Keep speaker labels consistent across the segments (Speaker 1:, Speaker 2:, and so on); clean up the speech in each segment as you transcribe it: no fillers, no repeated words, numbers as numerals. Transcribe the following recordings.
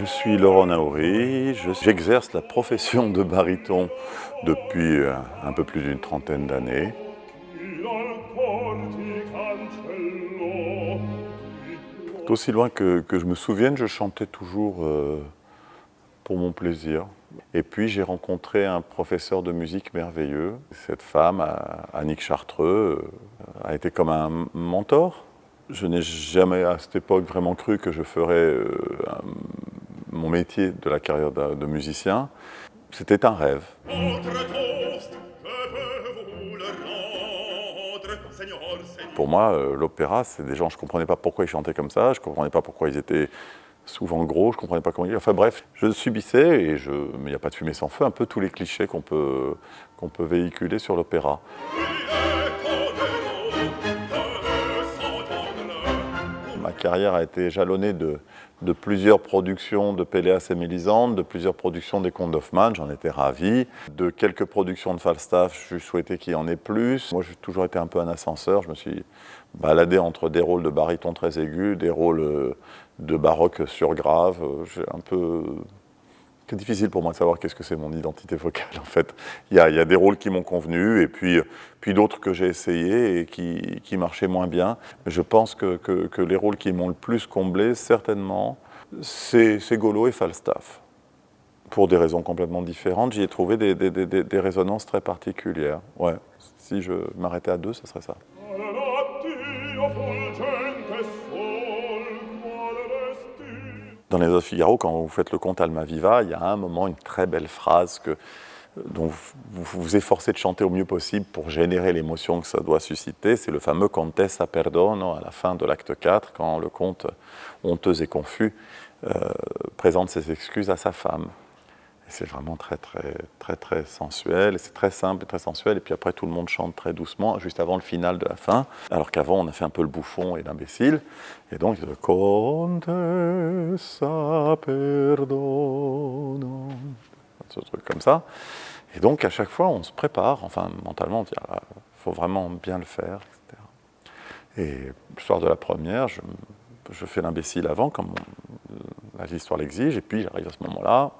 Speaker 1: suis Laurent Naouri, j'exerce la profession de baryton depuis un peu plus d'une trentaine d'années. D'aussi loin que je me souvienne, je chantais toujours pour mon plaisir. Et puis j'ai rencontré un professeur de musique merveilleux. Cette femme, Annick Chartreux, a été comme un mentor. Je n'ai jamais à cette époque vraiment cru que je ferais mon métier de la carrière de musicien. C'était un rêve. Pour moi, l'opéra, c'est des gens, je ne comprenais pas pourquoi ils chantaient comme ça, je ne comprenais pas pourquoi ils étaient souvent gros, je ne comprenais pas comment ils... Enfin bref, je subissais, mais il n'y a pas de fumée sans feu, un peu tous les clichés qu'on peut véhiculer sur l'opéra. Ma carrière a été jalonnée de plusieurs productions de Péléas et Mélisande, de plusieurs productions des Contes d'Hoffmann, j'en étais ravi. De quelques productions de Falstaff, je souhaitais qu'il y en ait plus. Moi, j'ai toujours été un peu un ascenseur, je me suis baladé entre des rôles de baryton très aigus, des rôles de baroque sur grave. C'est difficile pour moi de savoir qu'est-ce que c'est mon identité vocale, en fait. Il y a des rôles qui m'ont convenu, et puis d'autres que j'ai essayés et qui marchaient moins bien. Mais je pense que les rôles qui m'ont le plus comblé, certainement, c'est Golo et Falstaff. Pour des raisons complètement différentes, j'y ai trouvé des résonances très particulières. Ouais. Si je m'arrêtais à deux, ce serait ça. Dans Les Odes Figaro, quand vous faites le conte Almaviva, il y a un moment, une très belle phrase dont vous vous efforcez de chanter au mieux possible pour générer l'émotion que ça doit susciter. C'est le fameux Contessa Perdono à la fin de l'acte 4, quand le comte, honteux et confus, présente ses excuses à sa femme. Et c'est vraiment très sensuel, et c'est très simple et très sensuel, et puis après tout le monde chante très doucement, juste avant le final de la fin, alors qu'avant on a fait un peu le bouffon et l'imbécile, et donc le Contessa perdono, ce truc comme ça, et donc à chaque fois on se prépare, enfin mentalement on dit il faut vraiment bien le faire, etc. Et le soir de la première, je fais l'imbécile avant, comme l'histoire l'exige, et puis j'arrive à ce moment-là,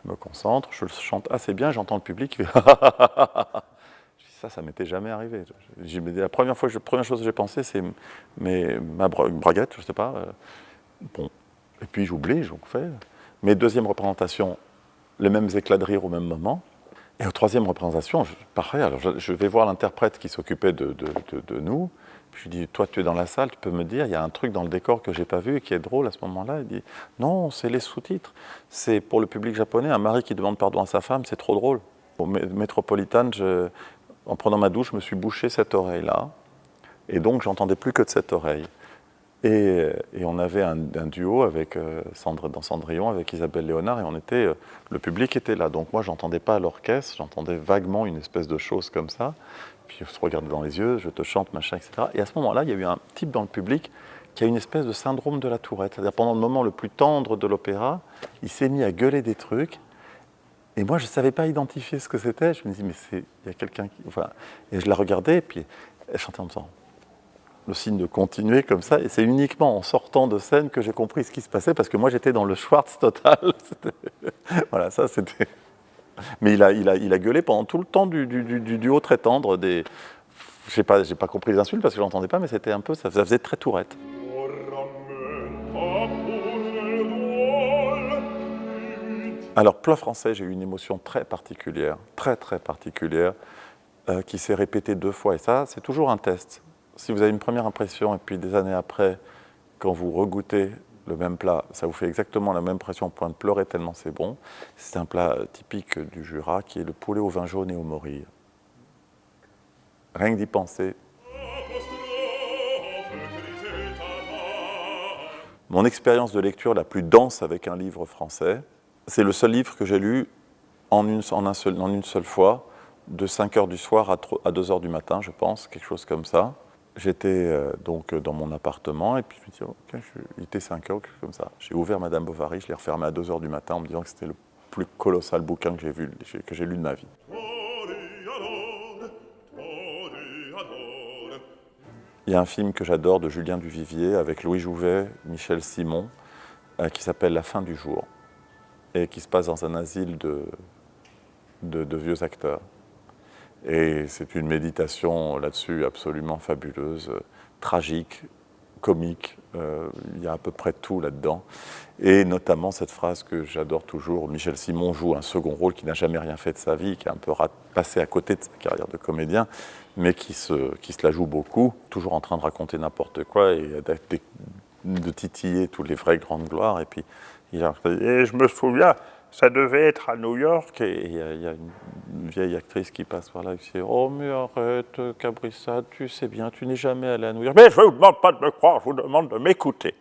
Speaker 1: je me concentre, je le chante assez bien, j'entends le public qui fait ça m'était jamais arrivé. La première chose que j'ai pensé, c'est ma braguette, je sais pas. Bon. Et puis j'oublie, j'en fais. Mais deuxième représentation, les mêmes éclats de rire au même moment. Et aux troisième représentation, pareil, alors je vais voir l'interprète qui s'occupait de nous. Puis je lui dis, toi tu es dans la salle, tu peux me dire, il y a un truc dans le décor que j'ai pas vu et qui est drôle à ce moment-là. Il dit, non, c'est les sous-titres. C'est pour le public japonais, un mari qui demande pardon à sa femme, c'est trop drôle. Au Métropolitane, en prenant ma douche, je me suis bouché cette oreille-là. Et donc j'entendais plus que de cette oreille. Et on avait un duo avec dans Cendrillon, avec Isabelle Léonard, et le public était là. Donc moi, j'entendais pas l'orchestre, j'entendais vaguement une espèce de chose comme ça. Puis on se regardait dans les yeux, je te chante, machin, etc. Et à ce moment-là, il y a eu un type dans le public qui a une espèce de syndrome de la tourette. C'est-à-dire pendant le moment le plus tendre de l'opéra, il s'est mis à gueuler des trucs. Et moi, je ne savais pas identifier ce que c'était. Je me dis, mais il y a quelqu'un qui... Enfin, et je la regardais, et puis elle chantait en me disant... le signe de continuer comme ça, et c'est uniquement en sortant de scène que j'ai compris ce qui se passait, parce que moi j'étais dans le Schwartz total. Voilà, ça c'était... Mais il a gueulé pendant tout le temps du duo très tendre. J'ai pas compris les insultes parce que je l'entendais pas, mais c'était un peu, ça faisait très Tourette. Alors, plat français, j'ai eu une émotion très particulière, très particulière, qui s'est répétée 2 fois, et ça, c'est toujours un test. Si vous avez une première impression, et puis des années après, quand vous regoutez le même plat, ça vous fait exactement la même impression au point de pleurer tellement c'est bon. C'est un plat typique du Jura, qui est le poulet au vin jaune et au morille. Rien que d'y penser. Mon expérience de lecture la plus dense avec un livre français, c'est le seul livre que j'ai lu en une seule fois, de 5h du soir à 2h du matin, je pense, quelque chose comme ça. J'étais donc dans mon appartement, et puis je me dis, okay, il était 5h, quelque chose comme ça. J'ai ouvert Madame Bovary, je l'ai refermé à 2h du matin en me disant que c'était le plus colossal bouquin que j'ai lu de ma vie. Il y a un film que j'adore de Julien Duvivier avec Louis Jouvet, Michel Simon, qui s'appelle La fin du jour, et qui se passe dans un asile de vieux acteurs. Et c'est une méditation là-dessus absolument fabuleuse, tragique, comique, il y a à peu près tout là-dedans. Et notamment cette phrase que j'adore toujours, Michel Simon joue un second rôle qui n'a jamais rien fait de sa vie, qui est un peu passé à côté de sa carrière de comédien, mais qui se la joue beaucoup, toujours en train de raconter n'importe quoi et de titiller toutes les vraies grandes gloires. Et puis il a dit, et je me souviens, ça devait être à New York, et il y a une vieille actrice qui passe par là et qui dit, oh mais arrête Cabrissat, tu sais bien, tu n'es jamais allé à New York. Mais je ne vous demande pas de me croire, je vous demande de m'écouter.